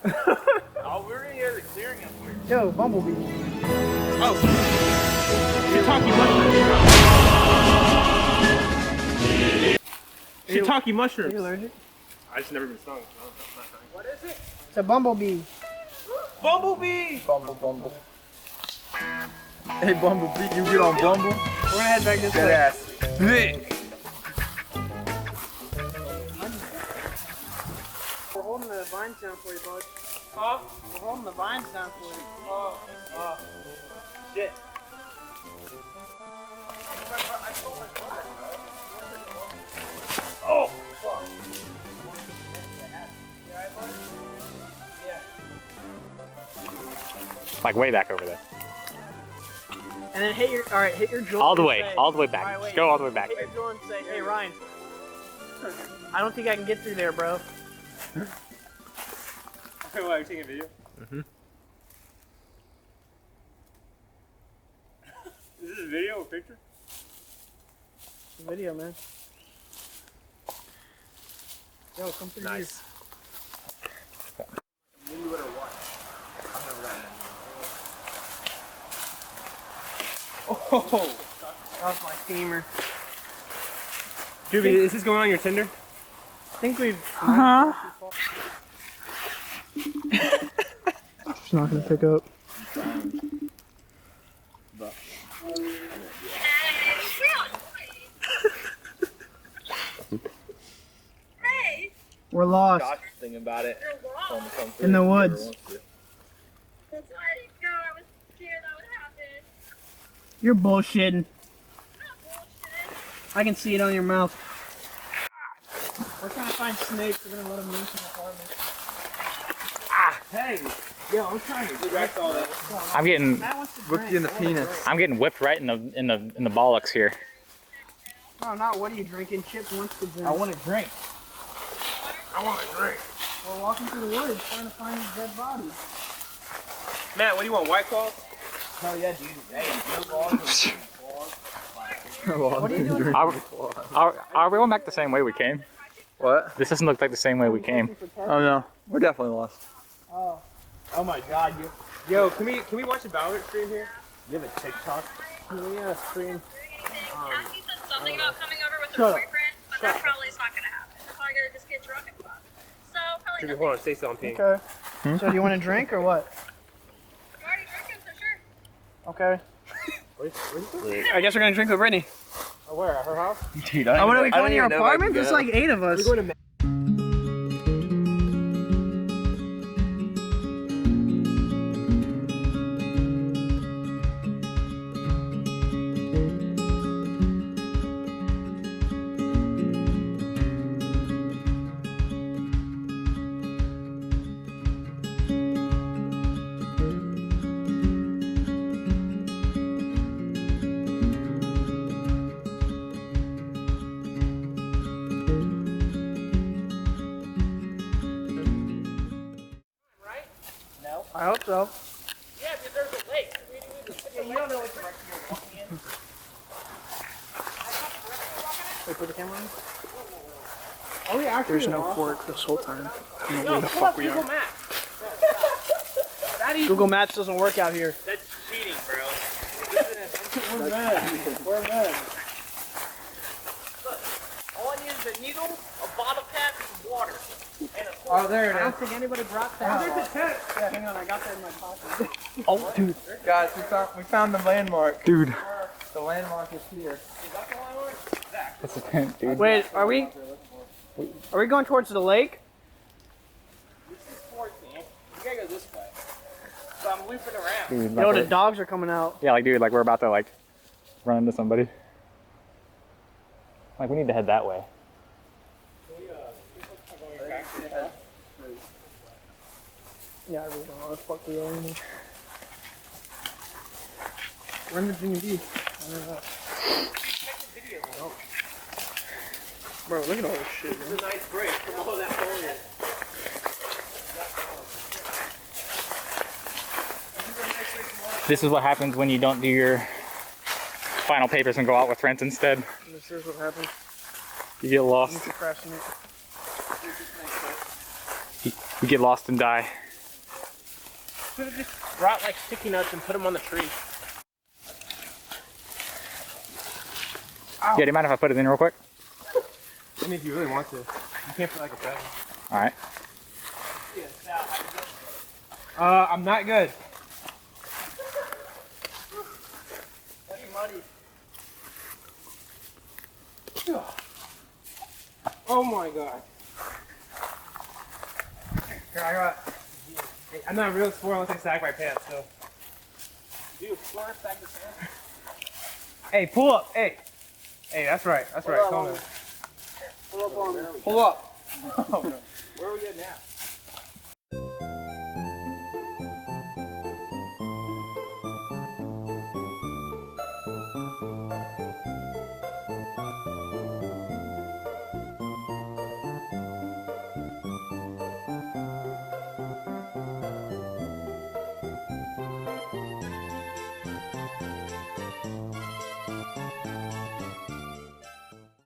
Oh, we're in the clearing up here. Yo, Bumblebee. Oh. Shiitake mushrooms. Are you allergic? I just never been stung. No, what is it? It's a bumblebee. Bumblebee! Bumble. Hey, Bumblebee, you get on Bumble? We're gonna head back this Dead way. ass. We're holding the vine sound for you, bud. Huh? We're holding the vine sound for you. Shit. Oh, fuck. Like way back over there. And then hit your jewel. All the and way, say, all the way back. Alright, Just wait. go all the way back. Hit your jewel and say, hey Ryan, I don't think I can get through there, bro. What, are you taking a video? Mm-hmm. Is this a video or picture? It's a video, man. Yo, come through Nice. You better watch. I'm never gonna. Oh! That was my steamer. Doobie, is this going on your Tinder? I think we've... It's not gonna pick up. Hey! We're lost. Josh was thinking about it. You're lost. In the woods. That's why I didn't go. I was scared that would happen. You're bullshitting. Not bullshit. I can see it on your mouth. We're trying to find snakes. We're gonna let them loose in the apartment. Hey! Yo, I'm trying to direct all that. I'm getting Matt wants to Whip drink. you in the penis. I'm getting whipped right in the bollocks here. No, not what are you drinking? Chip wants to drink. I want to drink. I want a drink. We're walking through the woods trying to find these dead bodies. Matt, what do you want? White Claw? Hell yeah, dude. Hey, What are you doing? Are we going back the same way we came? What? This doesn't look like the same way we came. Oh no, we're definitely lost. Oh. Oh my god, yo, can we watch the Valorant stream here? You have a TikTok? Yeah, screen. Cassie said something about coming over with her Shut up. boyfriend, but that probably is not gonna happen. They're probably gonna just get drunk and fuck. So, probably Doobie, nothing. hold on, stay still on pink. Okay. So do you want a drink or what? You already drinking, so sure. Okay. I guess we're gonna drink with Brittany. Oh, where? At her house? Dude, Oh, what are we I don't going to your even know if I apartment? can There's go. like 8 of us. We're going to I hope so. Yeah, because there's a lake. You don't know what direction you're walking in. Wait, put the camera on. Oh, we actually There's no fork this whole time. I don't know where the fuck we Google are. Maps. That is, Google Maps doesn't work out here. that's cheating, bro. We're red. We're red. Look, all I need is a needle, a bottle cap, and water. And a Oh, there I it don't is. think anybody brought that. There's a tent. Yeah, hang on, I got that in my pocket. Oh, dude. Guys, we found the landmark. Dude. The landmark is here. That's a tent, dude. Wait, are we going towards the lake? This is towards me. You gotta go this way. So I'm looping around. Dude, Yo, the dogs are coming out. yeah, like dude, like we're about to like run into somebody. Like we need to head that way. Yeah, I really don't know what the fuck we are anymore. We're in Virginia Beach. Bro, look at all this shit, man. It's a nice break from all that foliage. This is what happens when you don't do your final papers and go out with friends instead. This is what happens. You get You lost. procrastinate. You get lost and die. Should have just brought like sticky nuts and put them on the tree. Yeah, do you mind if I put it in real quick? I mean, if you really want to. You can't put like a seven. All right. I'm not good. Oh my god. Here, I got. Hey, I'm not a real explorer unless I sag my pants, so. Dude, Florence back to Santa. Hey, pull up. Hey. Hey, that's right. That's right. Come on. Pull up on me. Pull up. Where are we at now?